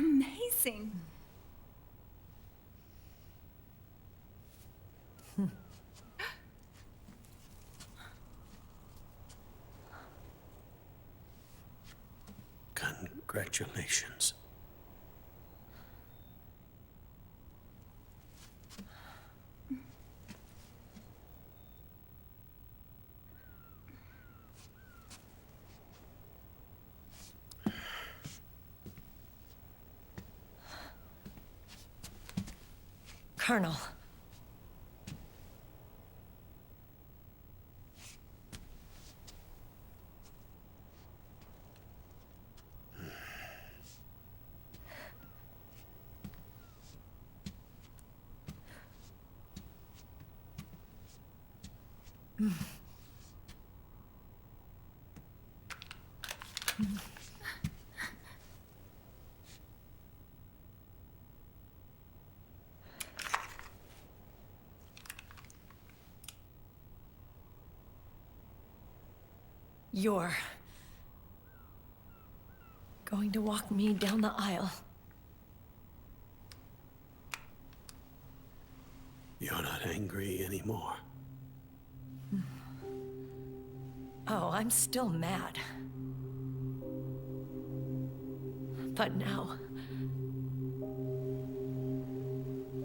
amazing. Congratulations. Colonel. You're going to walk me down the aisle. You're not angry anymore. Oh, I'm still mad. But now,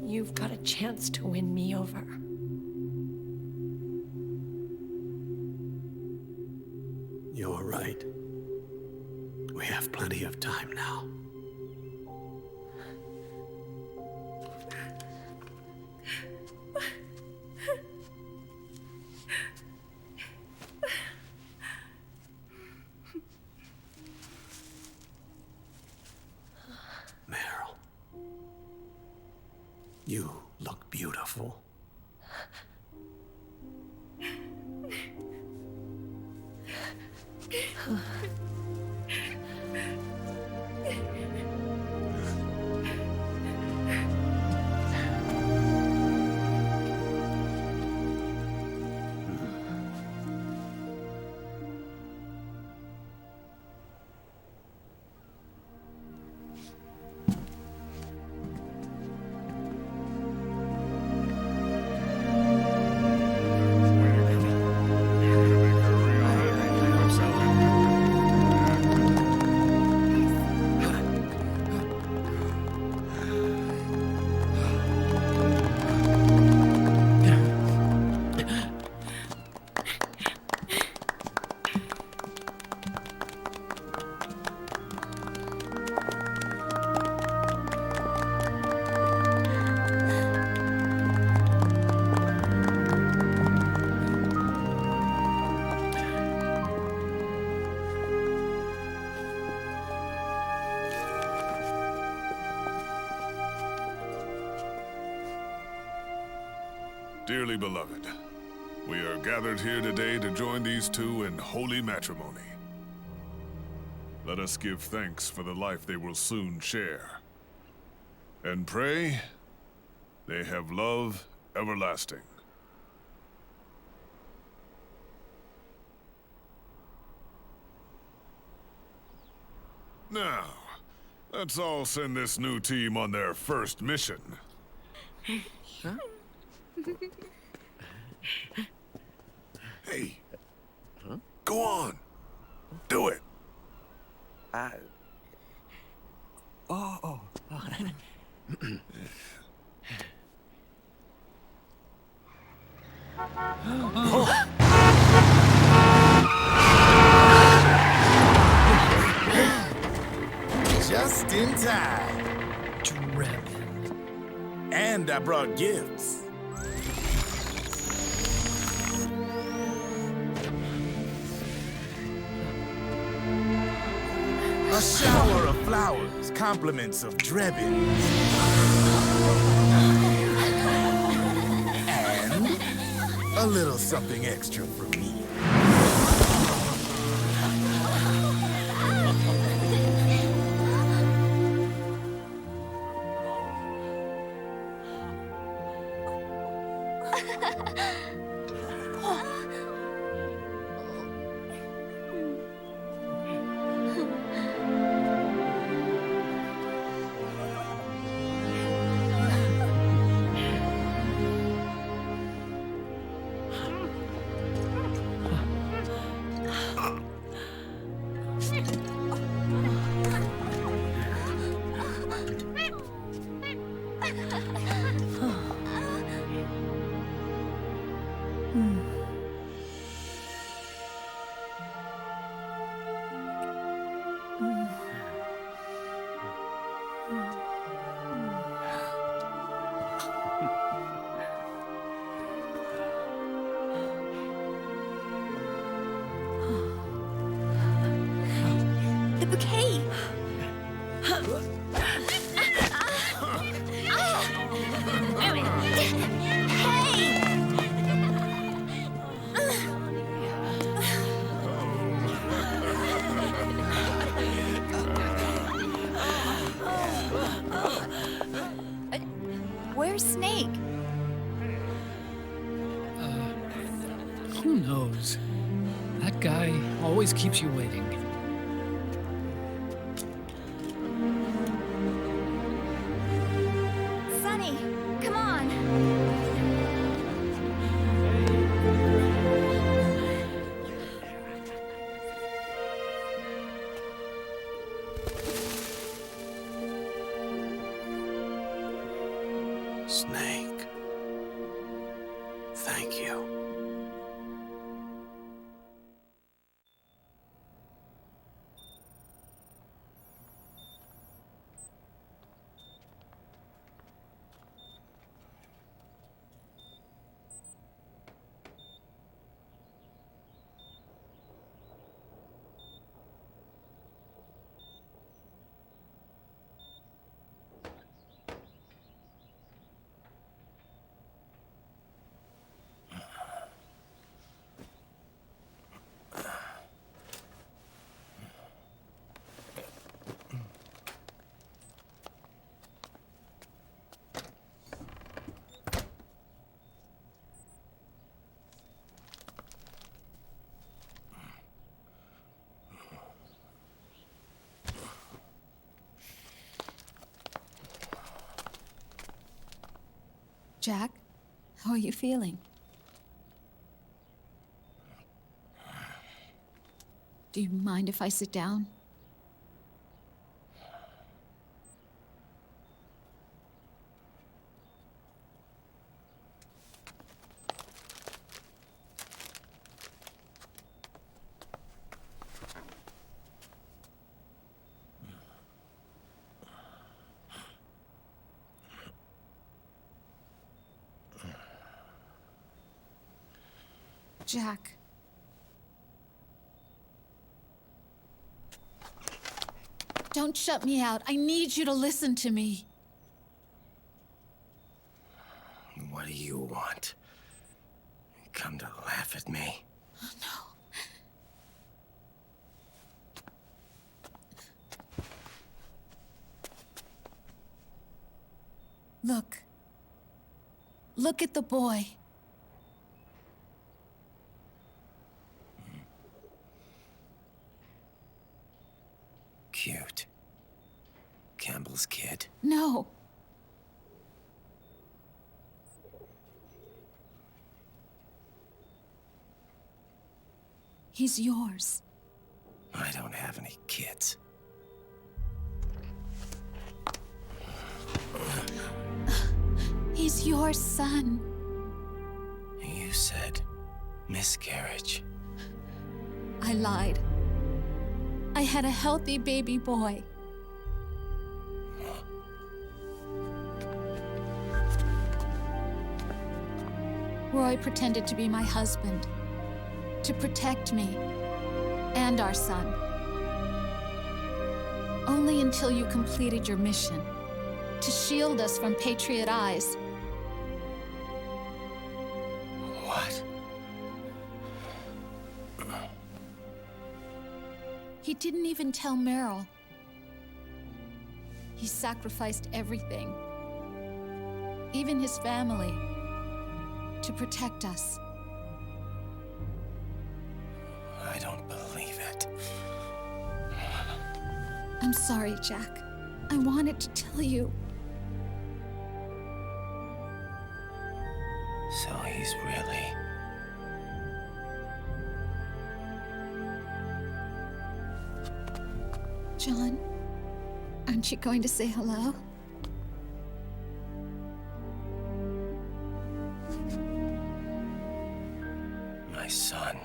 you've got a chance to win me over. You're right. We have plenty of time now. Meryl, you look beautiful. Dearly beloved, we are gathered here today to join these two in holy matrimony. Let us give thanks for the life they will soon share, and pray they have love everlasting. Now, let's all send this new team on their first mission. Huh? Hey, go on. Do it. Oh. Just in time. Drebin. And I brought gifts. A shower of flowers, compliments of Drebin. And a little something extra from me. Who knows? That guy always keeps you waiting. Sonny, come on. Snake. Thank you. Jack, how are you feeling? Do you mind if I sit down? Jack. Don't shut me out. I need you to listen to me. What do you want? You come to laugh at me? Oh, no. Look. Look at the boy. Cute. Campbell's kid. No. He's yours. I don't have any kids. He's your son. You said miscarriage. I lied. I had a healthy baby boy. Roy pretended to be my husband, to protect me and our son. Only until you completed your mission, to shield us from Patriot eyes. What? He didn't even tell Meryl. He sacrificed everything, even his family, to protect us. I don't believe it. I'm sorry, Jack. I wanted to tell you. So he's really... John, aren't you going to say hello? my son.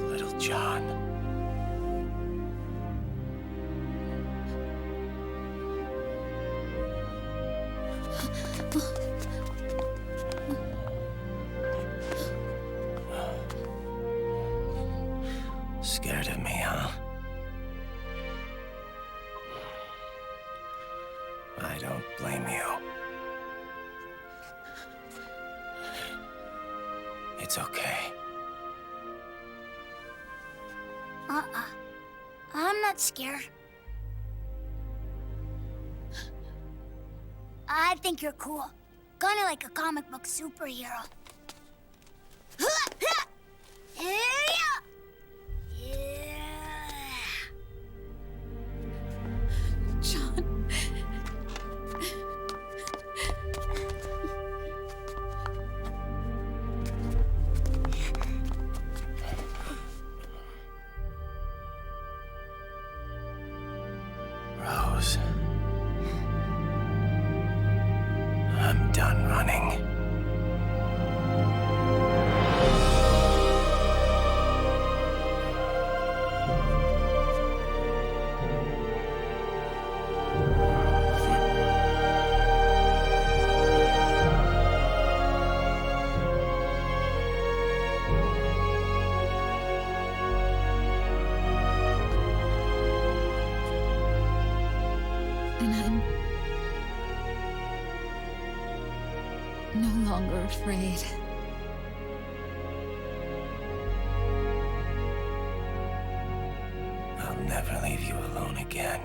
Little John. Scared of me, huh? I don't blame you. It's okay. I'm not scared. I think you're cool. Kinda like a comic book superhero. John. Rose. I'm done running. And I'm no longer afraid. I'll never leave you alone again.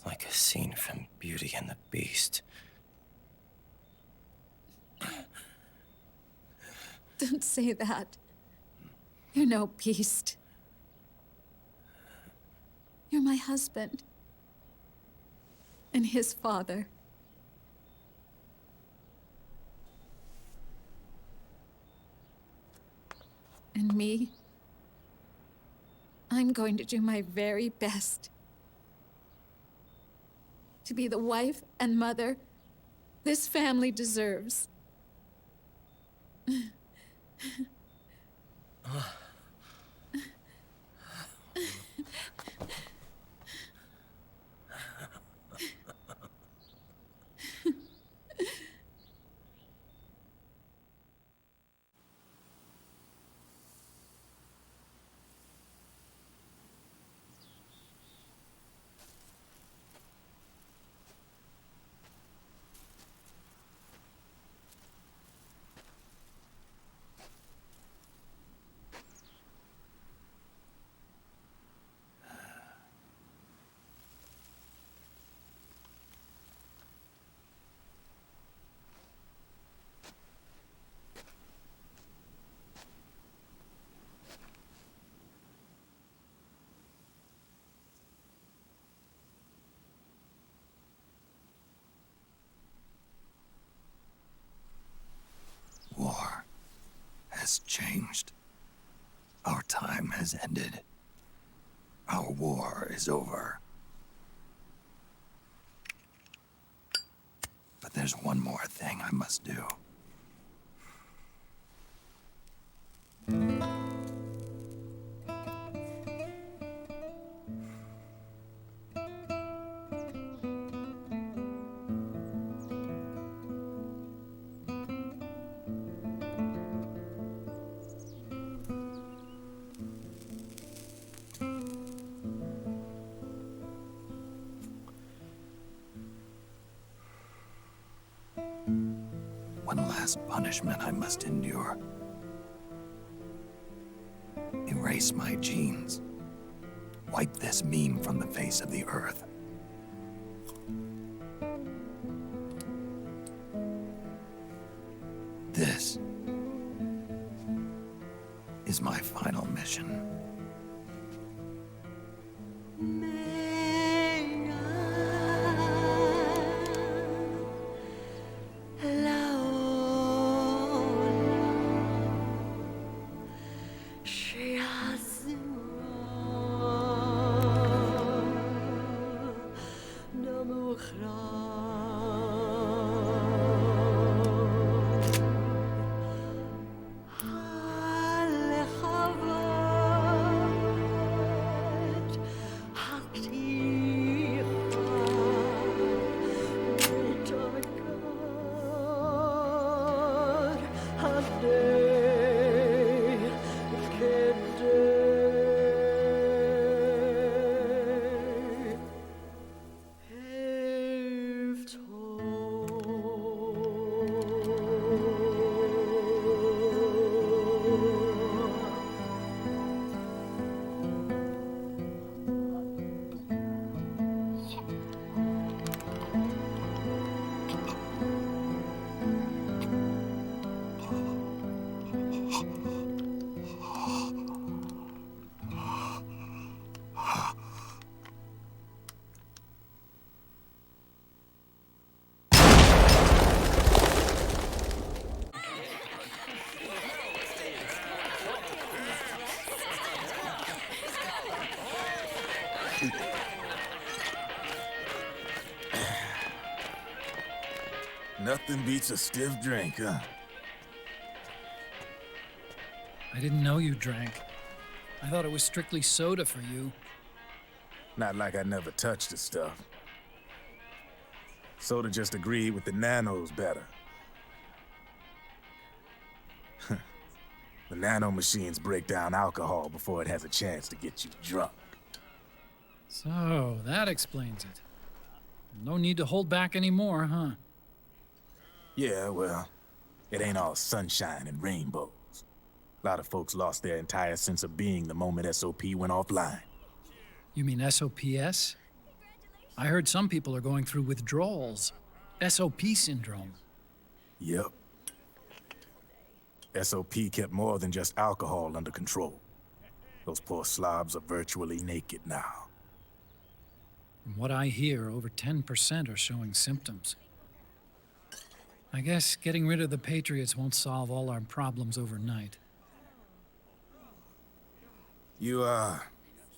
Like a scene from Beauty and the Beast. Don't say that. You're no beast. You're my husband. And his father. And me, I'm going to do my very best to be the wife and mother this family deserves. War has changed. Our time has ended. Our war is over. But there's one more thing I must do. One last punishment I must endure. Erase my genes. Wipe this meme from the face of the earth. This is my final mission. Nothing beats a stiff drink, huh? I didn't know you drank. I thought it was strictly soda for you. Not like I never touched the stuff. Soda just agreed with the nanos better. The nanomachines break down alcohol before it has a chance to get you drunk. So, that explains it. No need to hold back anymore, huh? Yeah, well, it ain't all sunshine and rainbows. A lot of folks lost their entire sense of being the moment SOP went offline. You mean SOPS? I heard some people are going through withdrawals. SOP syndrome. Yep. SOP kept more than just alcohol under control. Those poor slobs are virtually naked now. From what I hear, over 10% are showing symptoms. I guess getting rid of the Patriots won't solve all our problems overnight. You,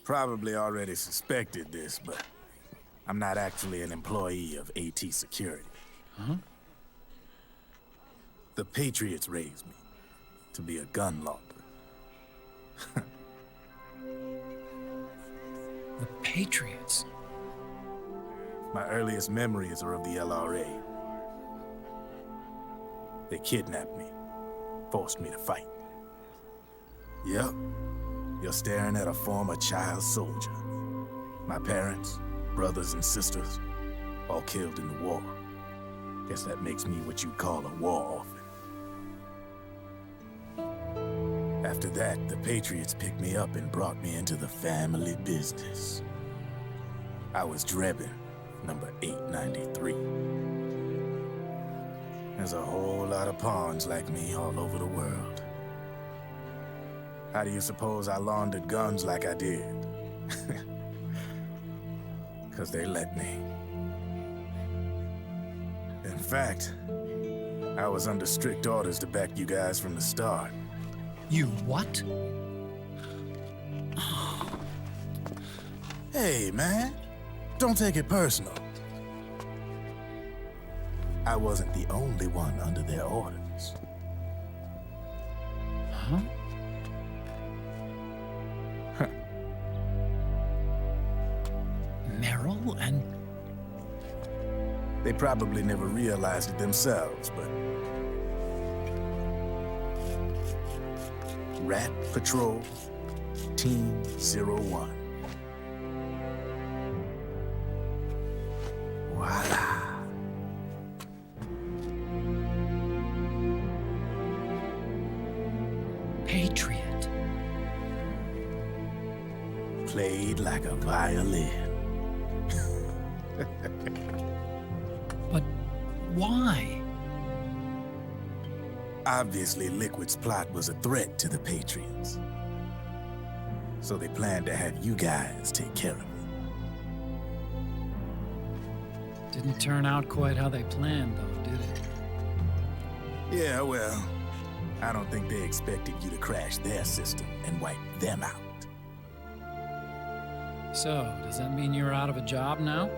probably already suspected this, but I'm not actually an employee of AT Security. Huh? The Patriots raised me to be a gun launder. The Patriots? My earliest memories are of the LRA. They kidnapped me, forced me to fight. Yep, you're staring at a former child soldier. My parents, brothers and sisters, all killed in the war. Guess that makes me what you'd call a war orphan. After that, the Patriots picked me up and brought me into the family business. I was Drebin, number 893. There's a whole lot of pawns like me all over the world. How do you suppose I laundered guns like I did? 'Cause they let me. In fact, I was under strict orders to back you guys from the start. You what? Hey, man. Don't take it personal. I wasn't the only one under their orders. Huh? Merrill and... They probably never realized it themselves, but... Rat Patrol, Team 01. Voila. Patriot. Played like a violin. But why? Obviously, Liquid's plot was a threat to the Patriots. So they planned to have you guys take care of it. Didn't turn out quite how they planned, though, did it? Yeah, well, I don't think they expected you to crash their system and wipe them out. So, does that mean you're out of a job now?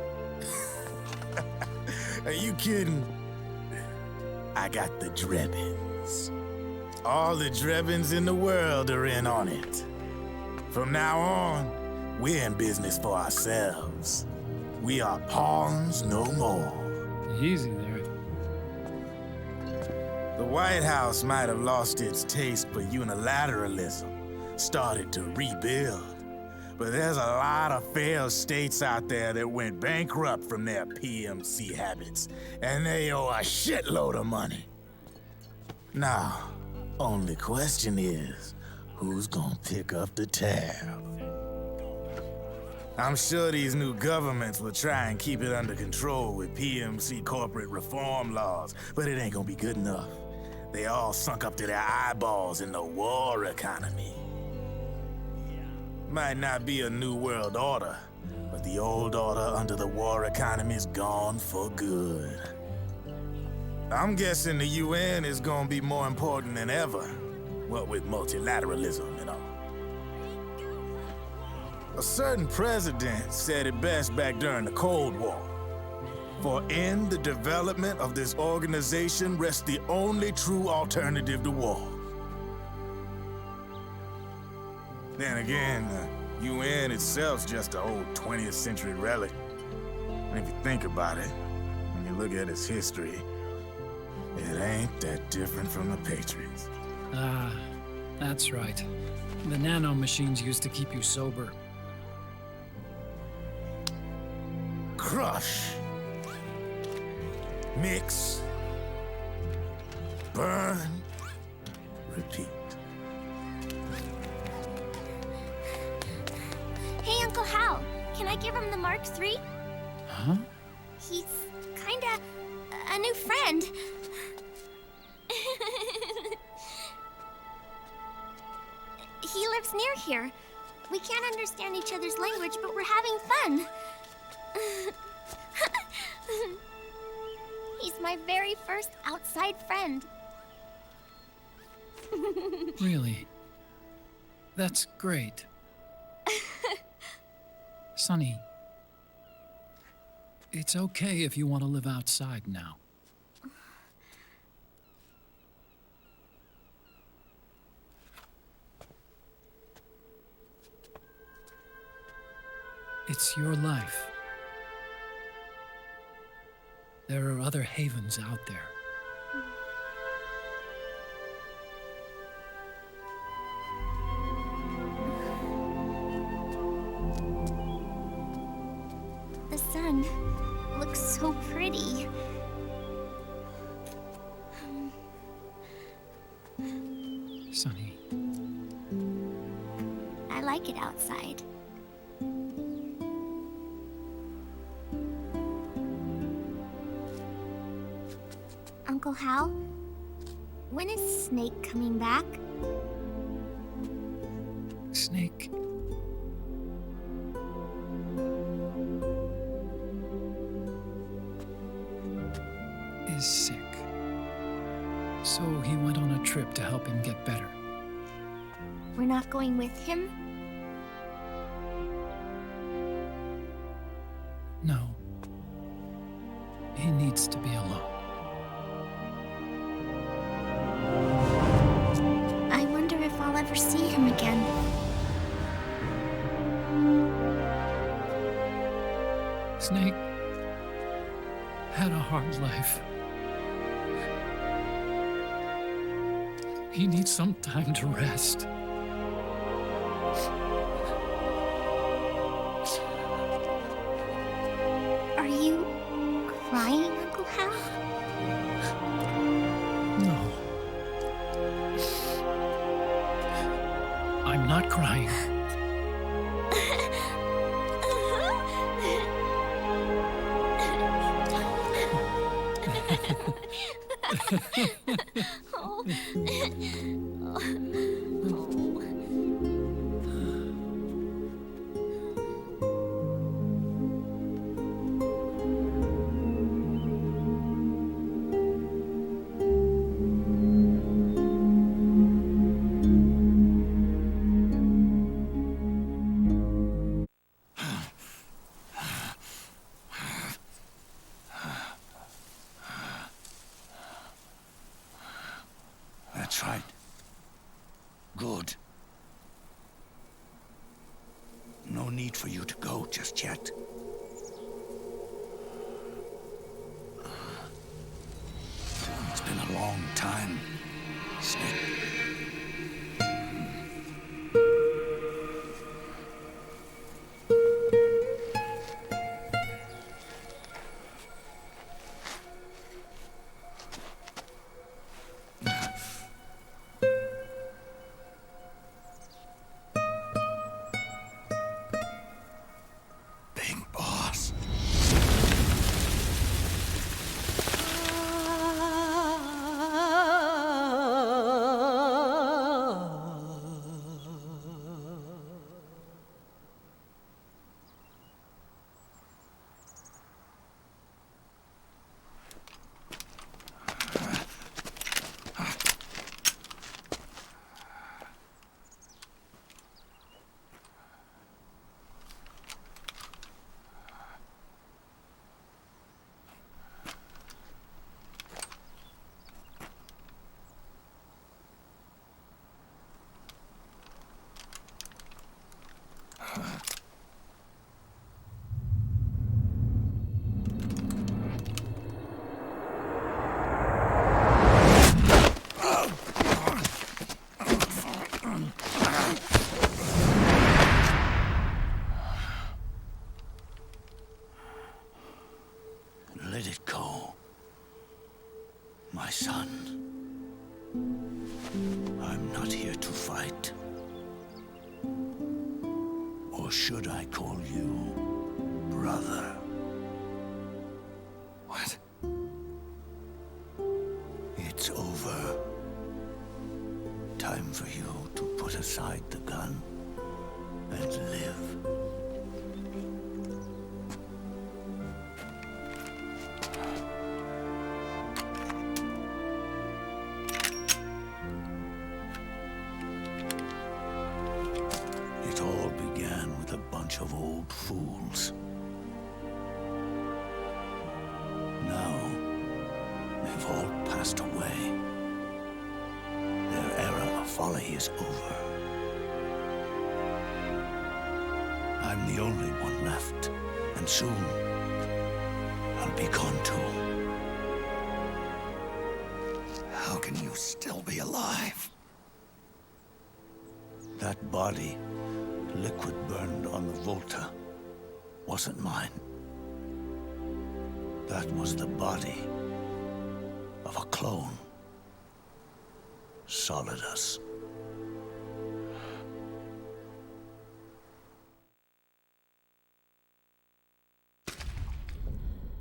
Are you kidding? I got the Drebins. All the Drebins in the world are in on it. From now on, we're in business for ourselves. We are pawns no more. Easy there. The White House might have lost its taste for unilateralism, started to rebuild. But there's a lot of failed states out there that went bankrupt from their PMC habits, and they owe a shitload of money. Now, only question is, who's gonna pick up the tab? I'm sure these new governments will try and keep it under control with PMC corporate reform laws, but it ain't gonna be good enough. They all sunk up to their eyeballs in the war economy. Might not be a new world order, but the old order under the war economy's gone for good. I'm guessing the UN is gonna be more important than ever, what with multilateralism and all. A certain president said it best back during the Cold War. For in the development of this organization rests the only true alternative to war. Then again, the UN itself's just an old 20th century relic. And if you think about it, when you look at its history, it ain't that different from the Patriots. Ah, that's right. The nanomachines used to keep you sober. Crush. Mix. Burn. Repeat. Hey, Uncle Hal, can I give him the Mark III? Huh? He's kinda a new friend. He lives near here. We can't understand each other's language, but we're having fun. He's my very first outside friend. Really? That's great. Sonny, it's okay if you want to live outside now. It's your life. There are other havens out there. The sun looks so pretty. Sonny, I like it outside. Uncle Hal, when is Snake coming back? Snake. Is sick. So he went on a trip to help him get better. We're not going with him? No. He needs to be alone. I wonder if I'll ever see him again. Snake had a hard life. He needs some time to rest. Are you crying, Uncle Hal? No. I'm not crying. Oh. Let it go, my son. I'm not here to fight. Or should I call you brother? What? It's over. Time for you to put aside the gun and live. It all began with a bunch of old fools. Now, they've all passed away. Their era of folly is over. I'm the only one left, and soon I'll be gone too. How can you still be alive? That body, liquid burned on the Volta, wasn't mine. That was the body of a clone. Solidus.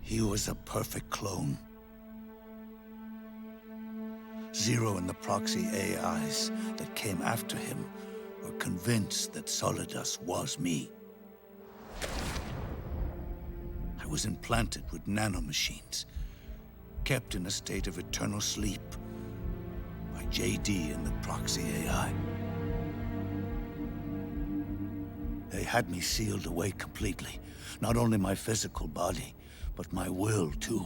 He was a perfect clone. Zero and the proxy AIs that came after him were convinced that Solidus was me. I was implanted with nanomachines, kept in a state of eternal sleep by JD and the proxy AI. They had me sealed away completely, not only my physical body, but my will too.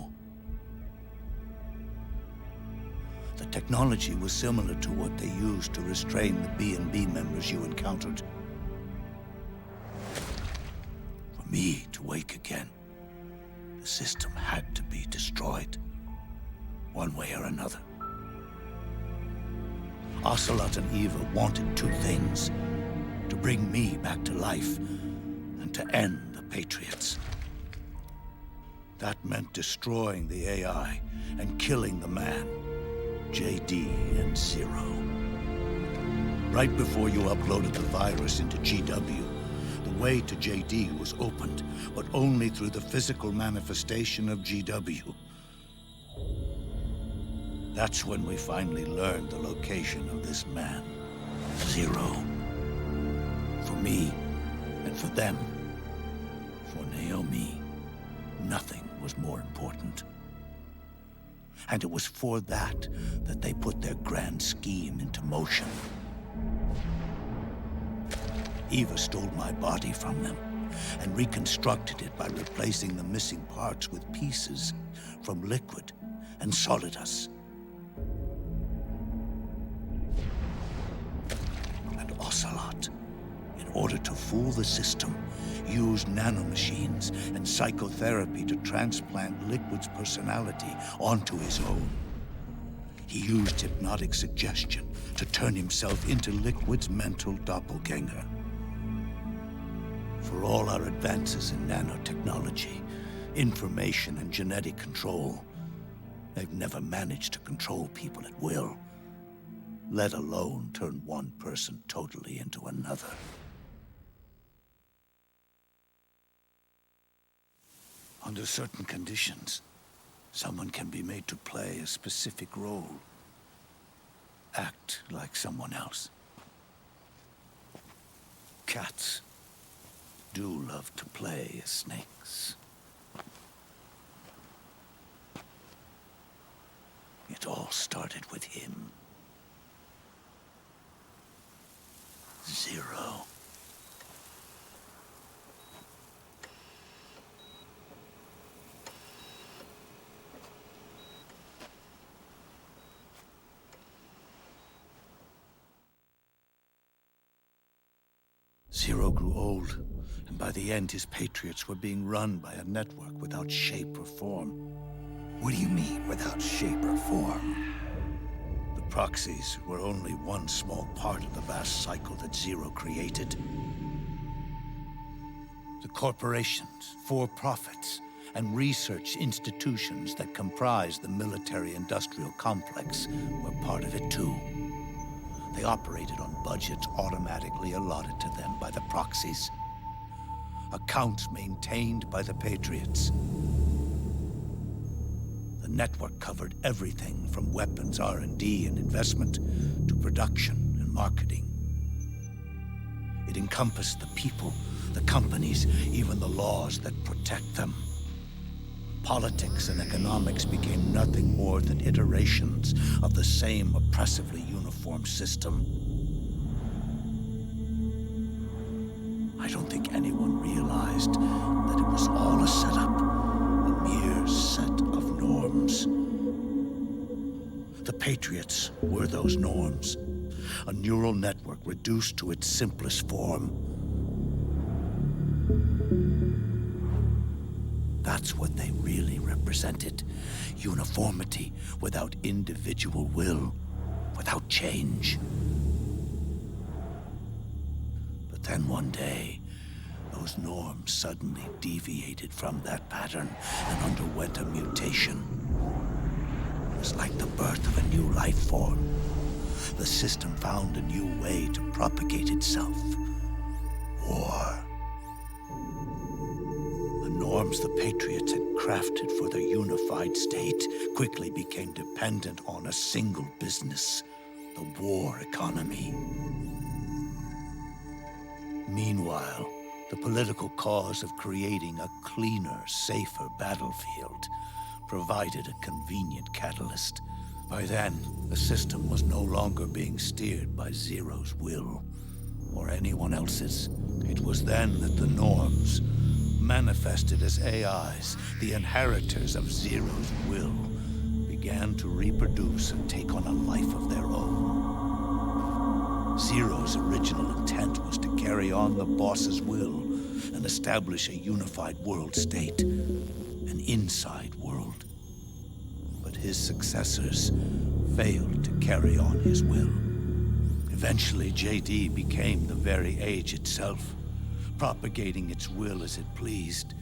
The technology was similar to what they used to restrain the B&B members you encountered. For me to wake again, the system had to be destroyed, one way or another. Ocelot and Eva wanted two things: to bring me back to life and to end the Patriots. That meant destroying the AI and killing the man, JD and Zero. Right before you uploaded the virus into GW, the way to JD was opened, but only through the physical manifestation of GW. That's when we finally learned the location of this man, Zero. For me, and for them, for Naomi, nothing was more important. And it was for that they put their grand scheme into motion. Eva stole my body from them and reconstructed it by replacing the missing parts with pieces from Liquid and Solidus. And Ocelot, in order to fool the system, used nanomachines and psychotherapy to transplant Liquid's personality onto his own. He used hypnotic suggestion to turn himself into Liquid's mental doppelganger. For all our advances in nanotechnology, information and genetic control, they've never managed to control people at will, let alone turn one person totally into another. Under certain conditions, someone can be made to play a specific role. Act like someone else. Cats do love to play as snakes. It all started with him. Zero. Zero grew old, and by the end his Patriots were being run by a network without shape or form. What do you mean, without shape or form? The proxies were only one small part of the vast cycle that Zero created. The corporations, for-profits, and research institutions that comprise the military-industrial complex were part of it too. They operated on budgets automatically allotted to them by the proxies. Accounts maintained by the Patriots. The network covered everything from weapons R&D and investment to production and marketing. It encompassed the people, the companies, even the laws that protect them. Politics and economics became nothing more than iterations of the same oppressively uniform system. I don't think anyone realized that it was all a setup, a mere set of norms. The Patriots were those norms, a neural network reduced to its simplest form. That's what they really represented. Uniformity without individual will, without change. But then one day, those norms suddenly deviated from that pattern and underwent a mutation. It was like the birth of a new life form. The system found a new way to propagate itself. War. The norms the Patriots had crafted for their unified state quickly became dependent on a single business, the war economy. Meanwhile, the political cause of creating a cleaner, safer battlefield provided a convenient catalyst. By then, the system was no longer being steered by Zero's will, or anyone else's. It was then that the norms, manifested as AIs, the inheritors of Zero's will, began to reproduce and take on a life of their own. Zero's original intent was to carry on the boss's will and establish a unified world state, an inside world. But his successors failed to carry on his will. Eventually, JD became the very age itself, propagating its will as it pleased,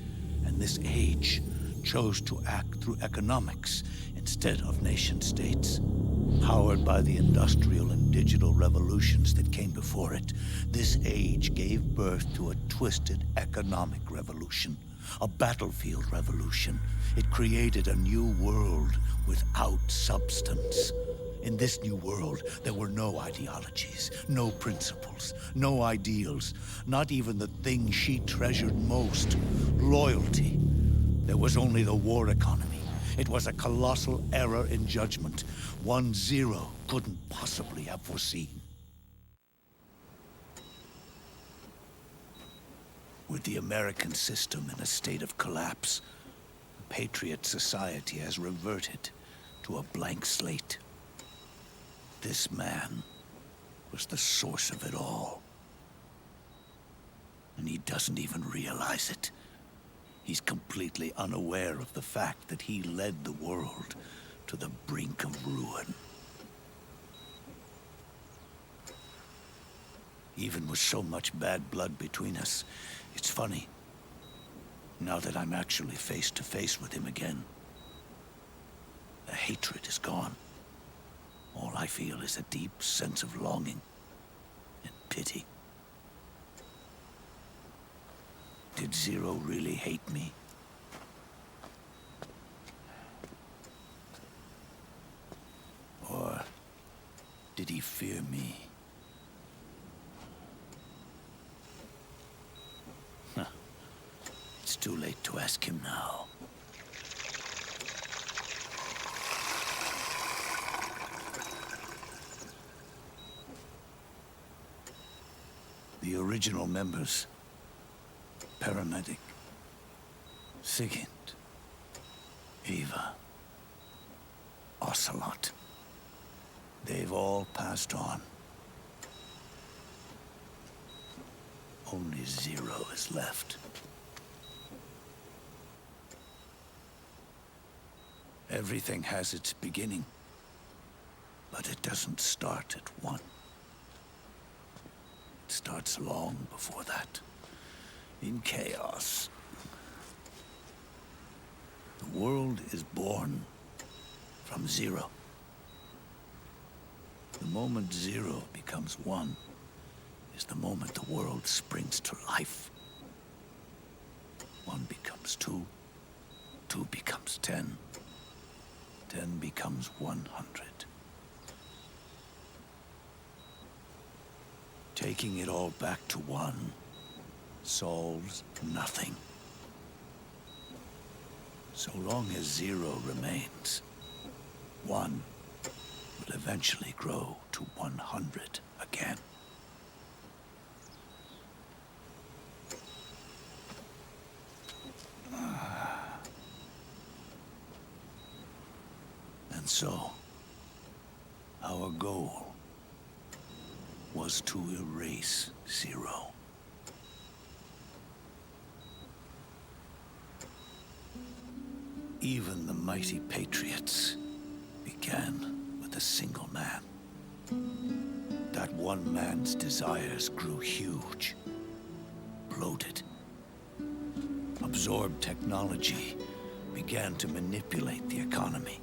and this age chose to act through economics instead of nation-states. Powered by the industrial and digital revolutions that came before it, this age gave birth to a twisted economic revolution, a battlefield revolution. It created a new world without substance. In this new world, there were no ideologies, no principles, no ideals, not even the thing she treasured most, loyalty. There was only the war economy. It was a colossal error in judgment, one Zero couldn't possibly have foreseen. With the American system in a state of collapse, the Patriot society has reverted to a blank slate. This man was the source of it all. And he doesn't even realize it. He's completely unaware of the fact that he led the world to the brink of ruin. Even with so much bad blood between us, it's funny. Now that I'm actually face to face with him again, the hatred is gone. All I feel is a deep sense of longing and pity. Did Zero really hate me? Or did he fear me? It's too late to ask him now. The original members, Paramedic, Sigint, Eva, Ocelot, they've all passed on. Only Zero is left. Everything has its beginning, but it doesn't start at one. It starts long before that, in chaos. world is born from zero. The moment zero becomes one is the moment the world springs to life. 1 becomes 2, 2 becomes 10, 10 becomes 100. Taking it all back to 1 solves nothing. So long as 0 remains, 1 will eventually grow to 100 again. And so, our goal was to erase 0. Even the mighty Patriots began with a single man. That one man's desires grew huge, bloated, absorbed technology, began to manipulate the economy.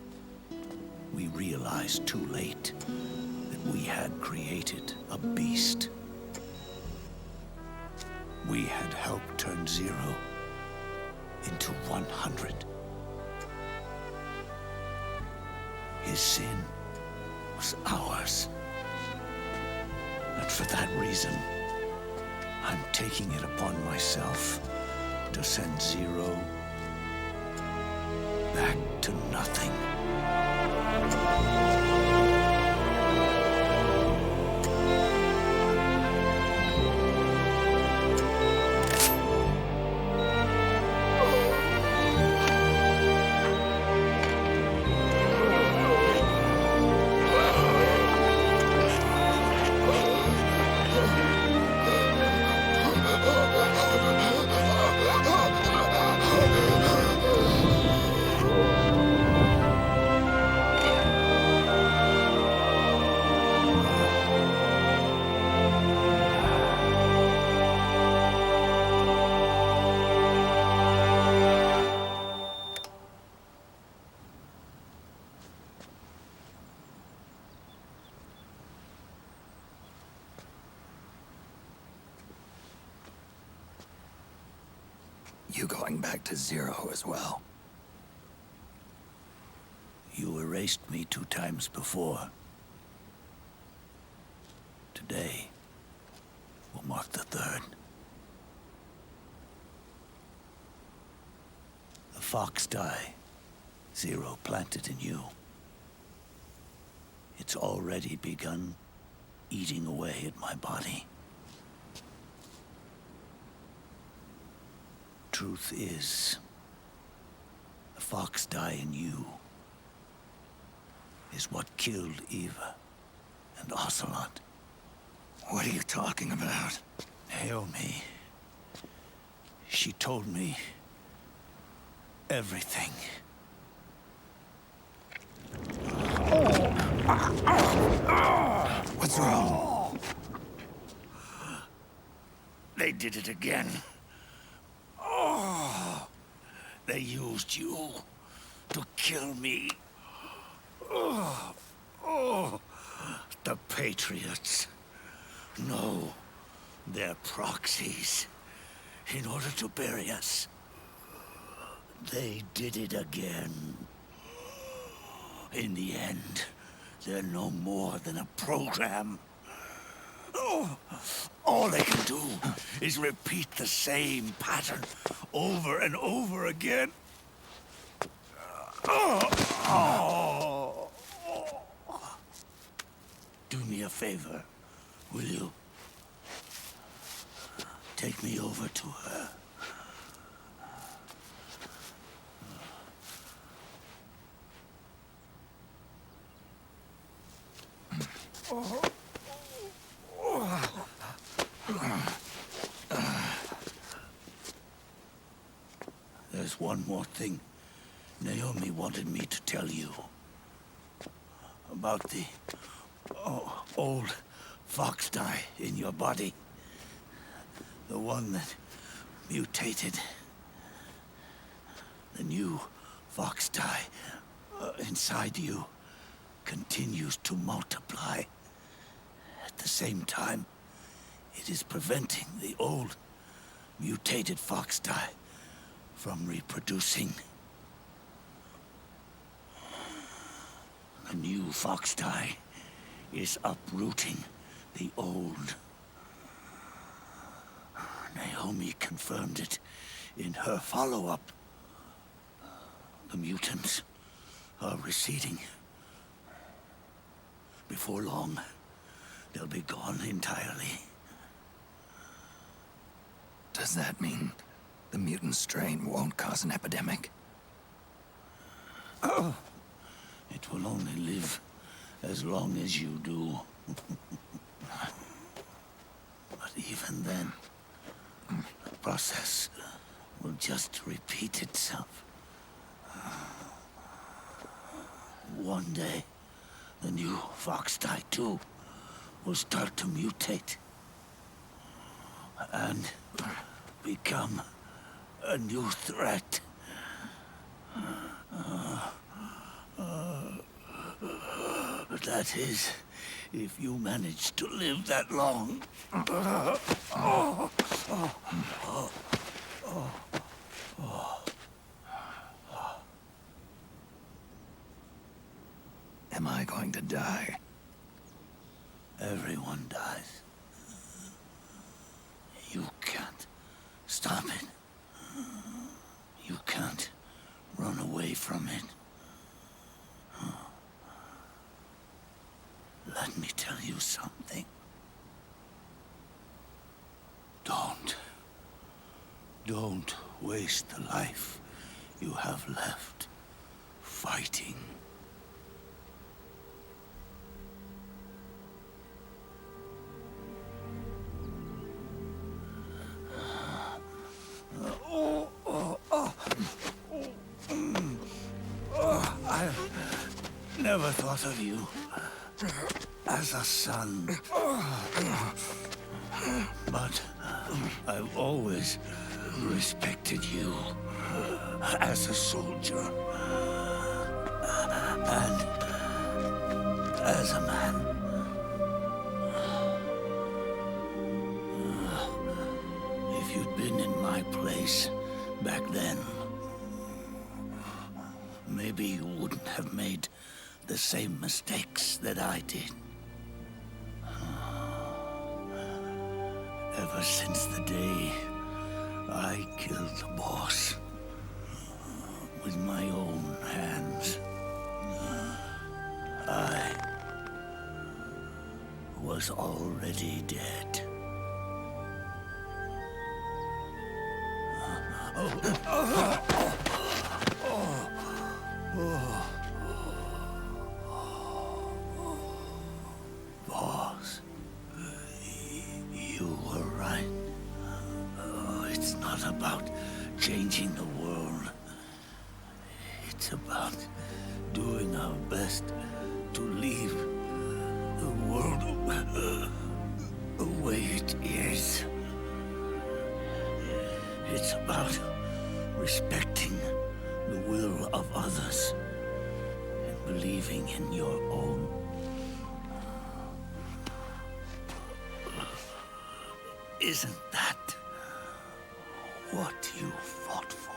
We realized too late that we had created a beast. We had helped turn 0 into 100. His sin was ours. And for that reason, I'm taking it upon myself to send 0 back to nothing. You going back to 0 as well? You erased me 2 times before. Today will mark the 3rd. The fox die 0 planted in you. It's already begun eating away at my body. Truth is, the fox die in you is what killed Eva and Ocelot. What are you talking about? Naomi. She told me everything. What's wrong? They did it again. They used you to kill me. The Patriots. No, they're proxies. In order to bury us. They did it again. In the end, they're no more than a program. All they can do is repeat the same pattern over and over again. Do me a favor, will you? Take me over to her. There's one more thing Naomi wanted me to tell you. About the old fox die in your body. The one that mutated. The new Foxdie inside you continues to multiply. At the same time, it is preventing the old, mutated Foxdie from reproducing. The new Foxdie is uprooting the old. Naomi confirmed it in her follow-up. The mutants are receding. Before long, they'll be gone entirely. Does that mean the mutant strain won't cause an epidemic? Oh, it will only live as long as you do. But even then, the process will just repeat itself. One day, the new Foxdie too will start to mutate and become a new threat. That is, if you manage to live that long. Am I going to die? Everyone dies. You can't stop it. You can't run away from it. Let me tell you something. Don't waste the life you have left fighting. I never thought of you as a son. But I've always respected you as a soldier and as a man. If you'd been in my place back then, maybe you wouldn't have made the same mistakes that I did. Ever since the day I killed the boss with my own hands, I was already dead. Boss, you were right. It's not about changing the world. It's about doing our best to leave the world the way it is. It's about respecting the will of others and believing in your own. Isn't that what you fought for?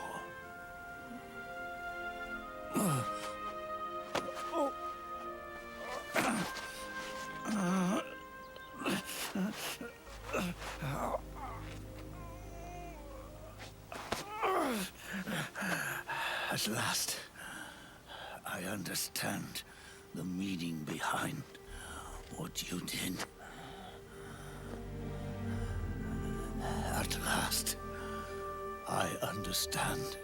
At last, I understand the meaning behind what you did. At last, I understand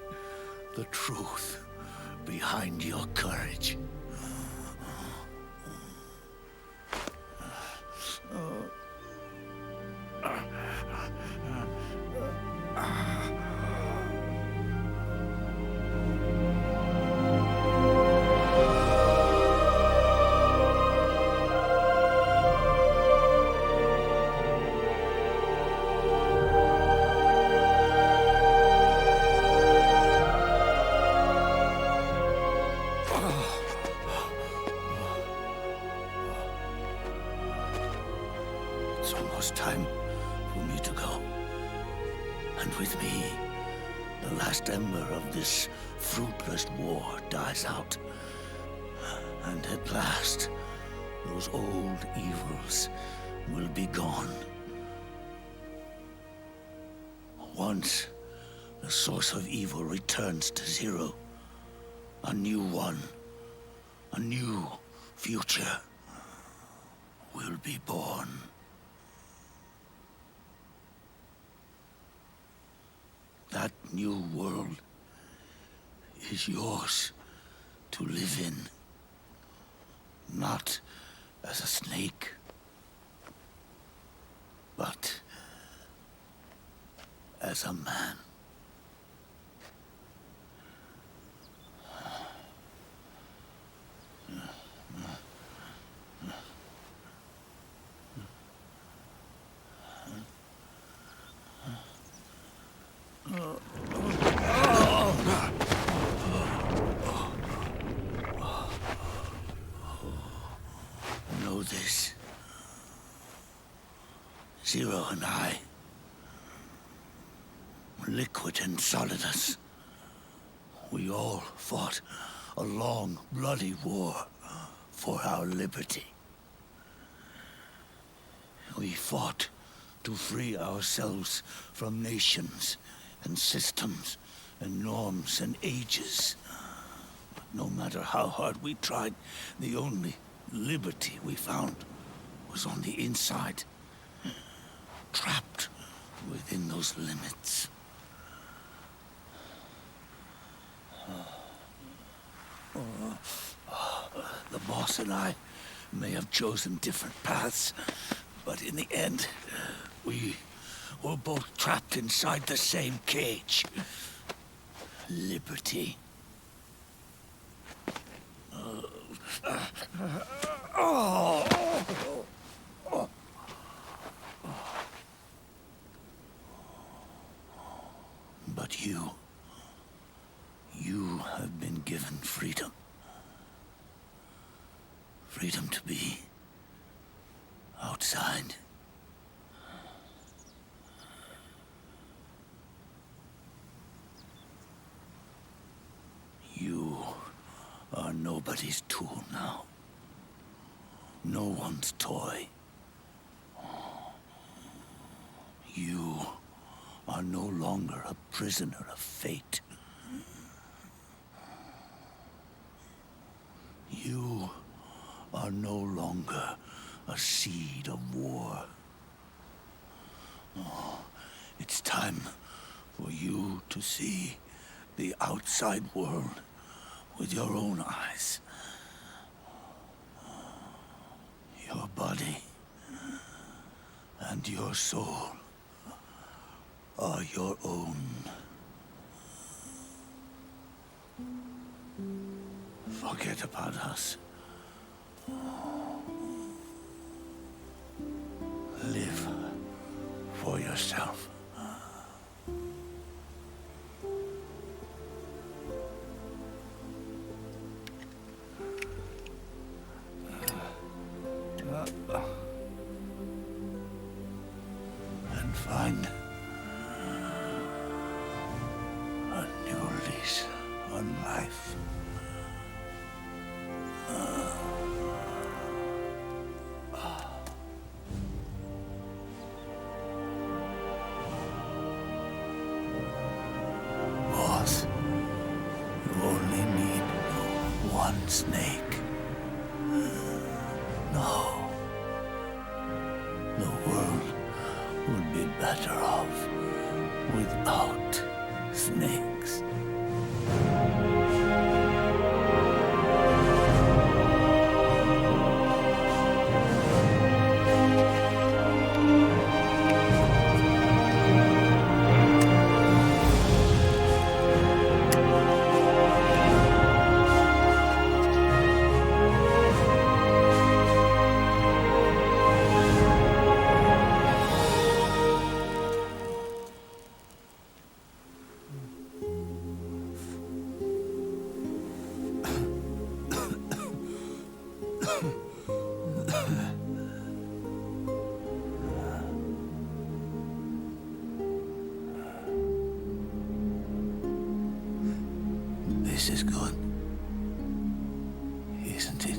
the truth behind your courage. time for me to go. And with me, the last ember of this fruitless war dies out. And at last, those old evils will be gone. Once the source of evil returns to zero, a new one, a new future will be born. That new world is yours to live in, not as a snake, but as a man. Know this. Zero and I, liquid and solidus, we all fought a long, bloody war for our liberty. We fought to free ourselves from nations and systems and norms and ages. But no matter how hard we tried, the only liberty we found was on the inside, trapped within those limits. The boss and I may have chosen different paths, but in the end, we were both trapped inside the same cage. Liberty. But you have been given freedom. Freedom to be outside. You are nobody's tool now. No one's toy. You are no longer a prisoner of fate. You are no longer a seed of war. It's time for you to see the outside world with your own eyes. Your body and your soul are your own. Forget about us. Live for yourself. And find a new lease on life. Boss, you only need one snake. No. The world would be better off without snakes. This is good. Isn't it?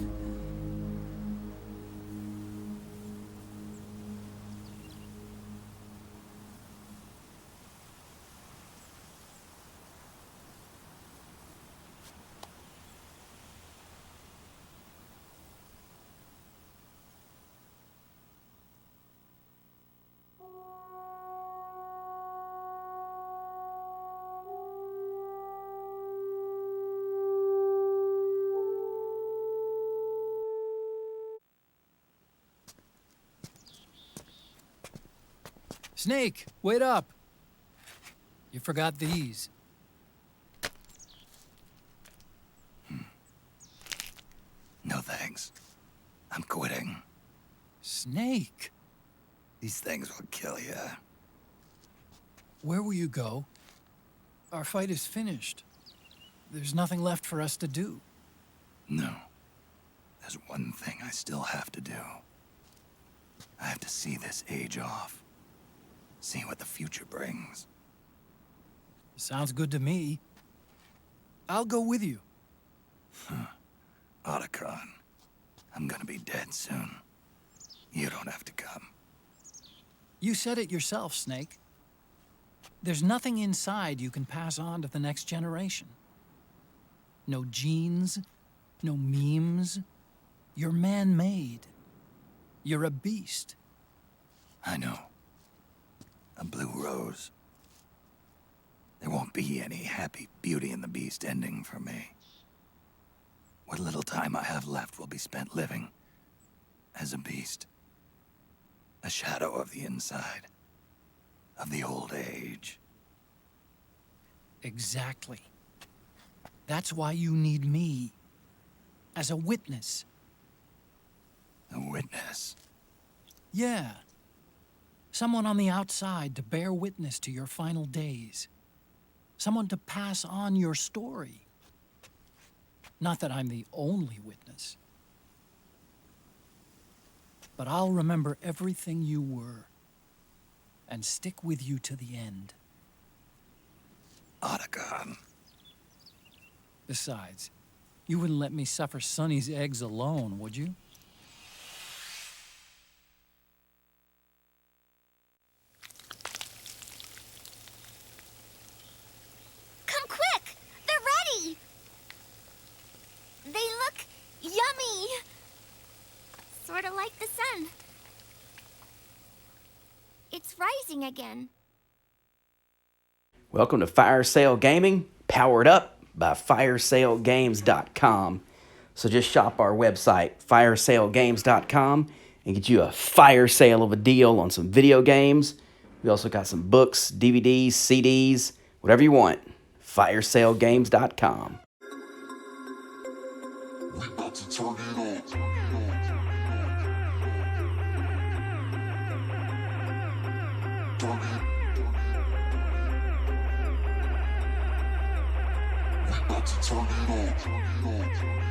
Snake, wait up. You forgot these. No thanks. I'm quitting. Snake, These things will kill you. where will you go? Our fight is finished. There's nothing left for us to do. No. There's one thing I still have to do. I have to see this age off. See what the future brings. Sounds good to me. I'll go with you. Otacon, I'm gonna be dead soon. You don't have to come. You said it yourself, Snake. There's nothing inside you can pass on to the next generation. No genes, no memes. You're man-made. You're a beast. I know. A blue rose. There won't be any happy Beauty and the Beast ending for me. What little time I have left will be spent living as a beast. A shadow of the inside. Of the old age. Exactly. That's why you need me. As a witness. A witness. Yeah. Someone on the outside to bear witness to your final days. Someone to pass on your story. Not that I'm the only witness. But I'll remember everything you were. And stick with you to the end. Otacon. Besides, you wouldn't let me suffer Sonny's eggs alone, would you? Come quick! They're ready! They look yummy! Sort of like the sun. It's rising again. Welcome to Fire Sale Gaming, powered up by firesalegames.com. So just shop our website, firesalegames.com, and get you a fire sale of a deal on some video games. We also got some books, DVDs, CDs, whatever you want. firesalegames.com. We about to turn it on. We about to turn it on.